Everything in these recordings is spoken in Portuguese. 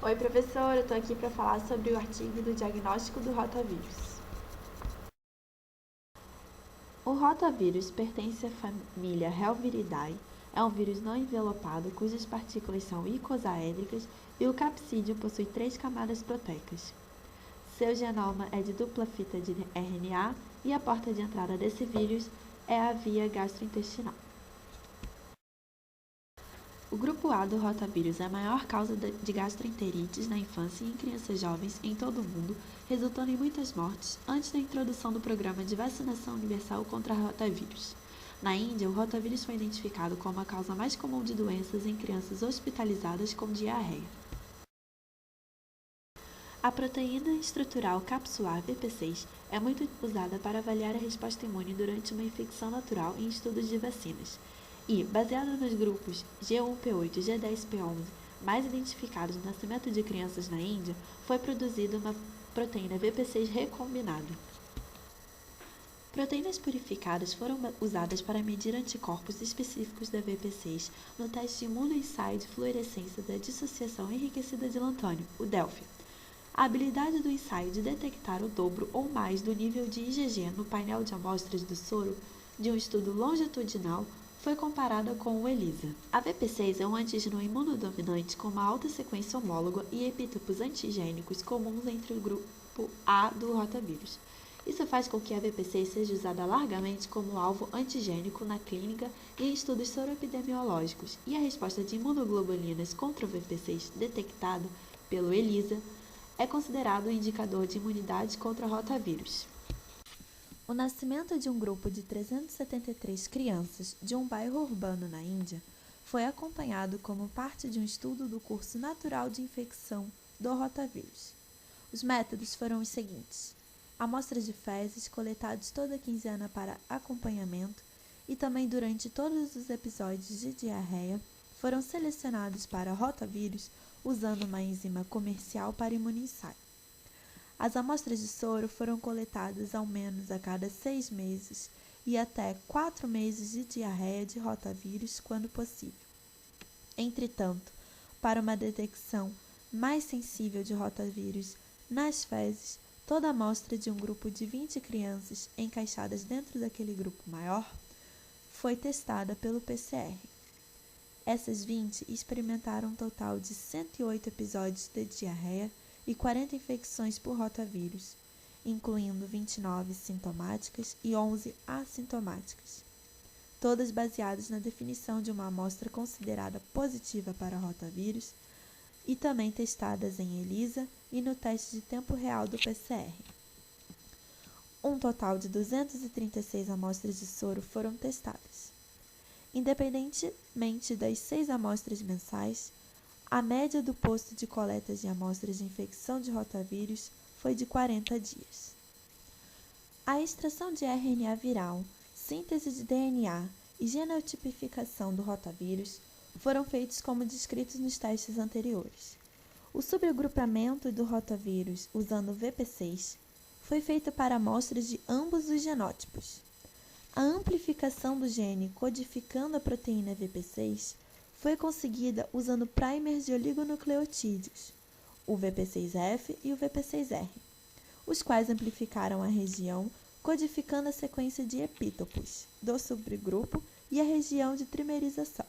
Oi, professor, eu estou aqui para falar sobre o artigo do diagnóstico do rotavírus. O rotavírus pertence à família Helviridae, é um vírus não envelopado cujas partículas são icosaédricas e o capsídeo possui 3 camadas proteicas. Seu genoma é de dupla fita de RNA e a porta de entrada desse vírus é a via gastrointestinal. O grupo A do rotavírus é a maior causa de gastroenterites na infância e em crianças jovens em todo o mundo, resultando em muitas mortes antes da introdução do programa de vacinação universal contra rotavírus. Na Índia, o rotavírus foi identificado como a causa mais comum de doenças em crianças hospitalizadas com diarreia. A proteína estrutural capsular VP6 é muito usada para avaliar a resposta imune durante uma infecção natural em estudos de vacinas. E, baseado nos grupos G1P8 e G10P11 mais identificados no nascimento de crianças na Índia, foi produzida uma proteína VP6 recombinada. Proteínas purificadas foram usadas para medir anticorpos específicos da VP6 no teste de imunoensaio de fluorescência da dissociação enriquecida de lantânio, o DELFI. A habilidade do ensaio de detectar o dobro ou mais do nível de IgG no painel de amostras do soro de um estudo longitudinal foi comparada com o ELISA. A VP6 é um antígeno imunodominante com uma alta sequência homóloga e epítopos antigênicos comuns entre o grupo A do rotavírus. Isso faz com que a VP6 seja usada largamente como alvo antigênico na clínica e em estudos soroepidemiológicos, e a resposta de imunoglobulinas contra o VP6 detectada pelo ELISA é considerado um indicador de imunidade contra rotavírus. O nascimento de um grupo de 373 crianças de um bairro urbano na Índia foi acompanhado como parte de um estudo do curso natural de infecção do rotavírus. Os métodos foram os seguintes: amostras de fezes coletadas toda quinzena para acompanhamento e também durante todos os episódios de diarreia foram selecionados para rotavírus usando uma enzima comercial para imunoensaio. As amostras de soro foram coletadas ao menos a cada 6 meses e até 4 meses de diarreia de rotavírus, quando possível. Entretanto, para uma detecção mais sensível de rotavírus nas fezes, toda amostra de um grupo de 20 crianças encaixadas dentro daquele grupo maior foi testada pelo PCR. Essas 20 experimentaram um total de 108 episódios de diarreia e 40 infecções por rotavírus, incluindo 29 sintomáticas e 11 assintomáticas, todas baseadas na definição de uma amostra considerada positiva para rotavírus e também testadas em ELISA e no teste de tempo real do PCR. Um total de 236 amostras de soro foram testadas. Independentemente das 6 amostras mensais, a média do posto de coleta de amostras de infecção de rotavírus foi de 40 dias. A extração de RNA viral, síntese de DNA e genotipificação do rotavírus foram feitos como descritos nos testes anteriores. O subagrupamento do rotavírus usando VP6 foi feito para amostras de ambos os genótipos. A amplificação do gene codificando a proteína VP6 foi conseguida usando primers de oligonucleotídeos, o VP6F e o VP6R, os quais amplificaram a região codificando a sequência de epítopos do subgrupo e a região de trimerização.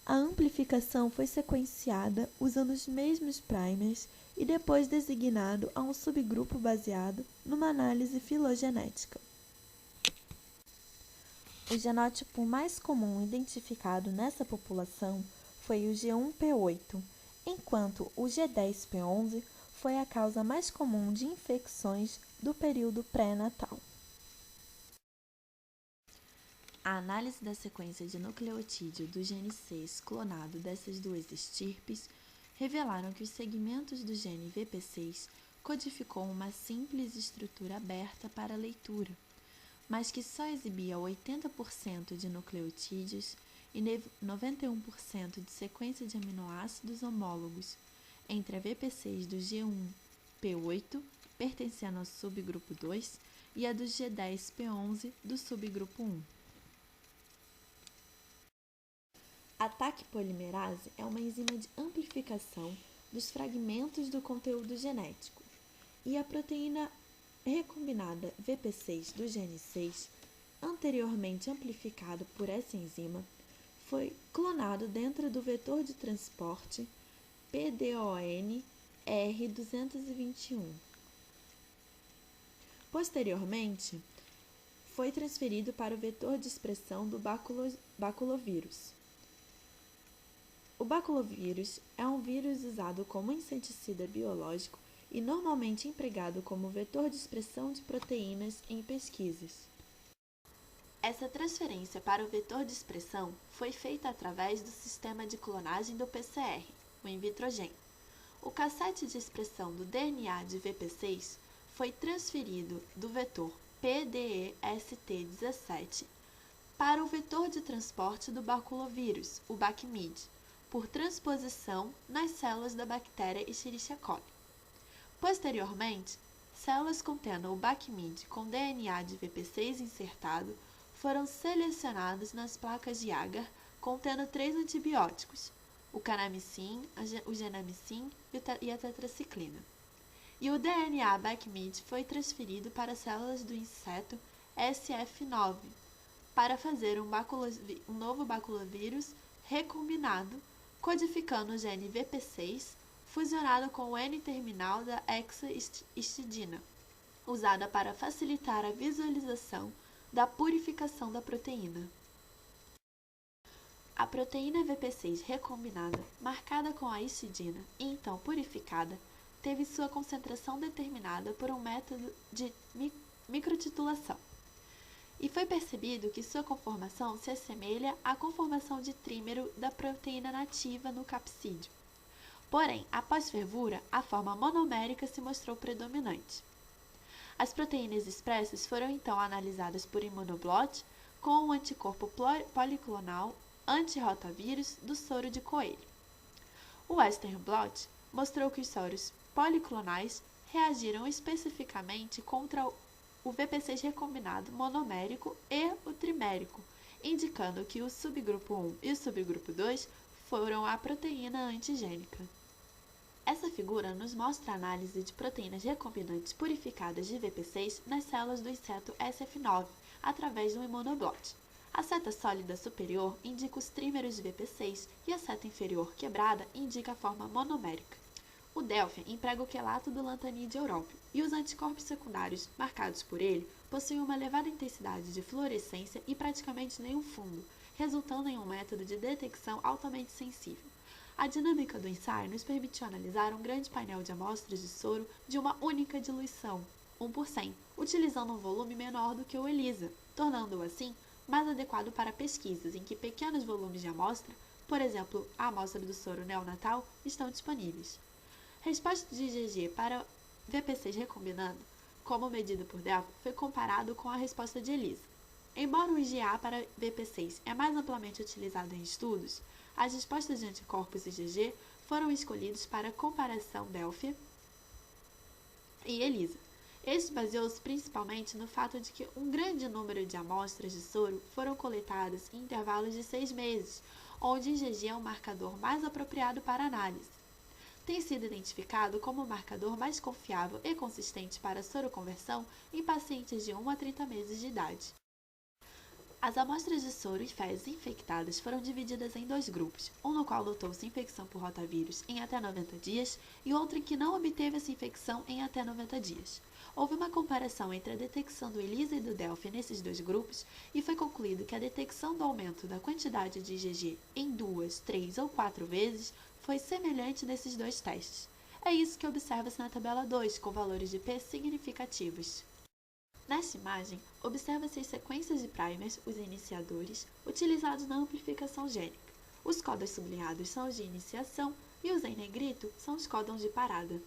A amplificação foi sequenciada usando os mesmos primers e depois designado a um subgrupo baseado numa análise filogenética. O genótipo mais comum identificado nessa população foi o G1P8, enquanto o G10P11 foi a causa mais comum de infecções do período pré-natal. A análise da sequência de nucleotídeo do gene 6 clonado dessas duas estirpes revelaram que os segmentos do gene VP6 codificou uma simples estrutura aberta para leitura, mas que só exibia 80% de nucleotídeos e 91% de sequência de aminoácidos homólogos entre a VP6 do G1P8, pertencendo ao subgrupo 2, e a do G10P11 do subgrupo 1. A TAC polimerase é uma enzima de amplificação dos fragmentos do conteúdo genético, e a proteína recombinada VP6 do gene 6, anteriormente amplificado por essa enzima, foi clonado dentro do vetor de transporte PDON R221. Posteriormente, foi transferido para o vetor de expressão do baculovírus. O baculovírus é um vírus usado como inseticida biológico e normalmente empregado como vetor de expressão de proteínas em pesquisas. Essa transferência para o vetor de expressão foi feita através do sistema de clonagem do PCR, o in vitro gene. O cassete de expressão do DNA de VP6 foi transferido do vetor PDEST17 para o vetor de transporte do baculovírus, o BACMID, por transposição nas células da bactéria Escherichia coli. Posteriormente, células contendo o BACMID com DNA de VP6 insertado foram selecionadas nas placas de agar contendo 3 antibióticos, o canamicin, o genamicin e a tetraciclina. E o DNA BACMID foi transferido para células do inseto SF9 para fazer um novo baculovírus recombinado, codificando o gene VP6 fusionado com o N-terminal da hexahistidina, usada para facilitar a visualização da purificação da proteína. A proteína VP6 recombinada, marcada com a histidina e então purificada, teve sua concentração determinada por um método de microtitulação. E foi percebido que sua conformação se assemelha à conformação de trímero da proteína nativa no capsídeo. Porém, após fervura, a forma monomérica se mostrou predominante. As proteínas expressas foram então analisadas por imunoblot com um anticorpo policlonal anti-rotavírus do soro de coelho. O Western blot mostrou que os soros policlonais reagiram especificamente contra o VP6 recombinado monomérico e o trimérico, indicando que o subgrupo 1 e o subgrupo 2 foram a proteína antigênica. Essa figura nos mostra a análise de proteínas recombinantes purificadas de VP6 nas células do inseto SF9, através do imunoblot. A seta sólida superior indica os trímeros de VP6 e a seta inferior quebrada indica a forma monomérica. O Delphi emprega o quelato do lantanídeo európeo, e os anticorpos secundários marcados por ele possuem uma elevada intensidade de fluorescência e praticamente nenhum fundo, resultando em um método de detecção altamente sensível. A dinâmica do ensaio nos permitiu analisar um grande painel de amostras de soro de uma única diluição, 1%, utilizando um volume menor do que o ELISA, tornando-o assim mais adequado para pesquisas em que pequenos volumes de amostra, por exemplo, a amostra do soro neonatal, estão disponíveis. Resposta de IgG para VP6 recombinando, como medida por Delphi, foi comparado com a resposta de ELISA. Embora o IgA para VP6 é mais amplamente utilizado em estudos, as respostas de anticorpos IgG foram escolhidas para comparação Delphi e ELISA. Este baseou-se principalmente no fato de que um grande número de amostras de soro foram coletadas em intervalos de 6 meses, onde IgG é o marcador mais apropriado para análise. Tem sido identificado como o marcador mais confiável e consistente para soroconversão em pacientes de 1 a 30 meses de idade. As amostras de soro e fezes infectadas foram divididas em 2 grupos, um no qual notou-se infecção por rotavírus em até 90 dias e outro em que não obteve essa infecção em até 90 dias. Houve uma comparação entre a detecção do ELISA e do Delphi nesses 2 grupos e foi concluído que a detecção do aumento da quantidade de IgG em 2, 3 ou 4 vezes foi semelhante nesses 2 testes. É isso que observa-se na tabela 2, com valores de P significativos. Nesta imagem, observa-se as sequências de primers, os iniciadores, utilizados na amplificação gênica. Os códons sublinhados são os de iniciação e os em negrito são os códons de parada.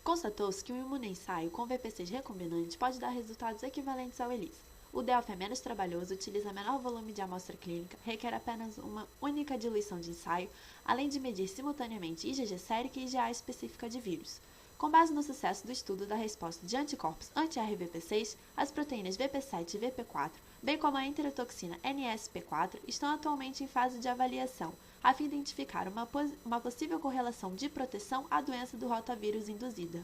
Constatou-se que um imunoensaio com VP6 recombinante pode dar resultados equivalentes ao ELISA. O Delphi é menos trabalhoso, utiliza menor volume de amostra clínica, requer apenas uma única diluição de ensaio, além de medir simultaneamente IgG sérica e IgA específica de vírus. Com base no sucesso do estudo da resposta de anticorpos anti-RVP6, as proteínas VP7 e VP4, bem como a enterotoxina NSP4, estão atualmente em fase de avaliação a fim de identificar uma possível correlação de proteção à doença do rotavírus induzida.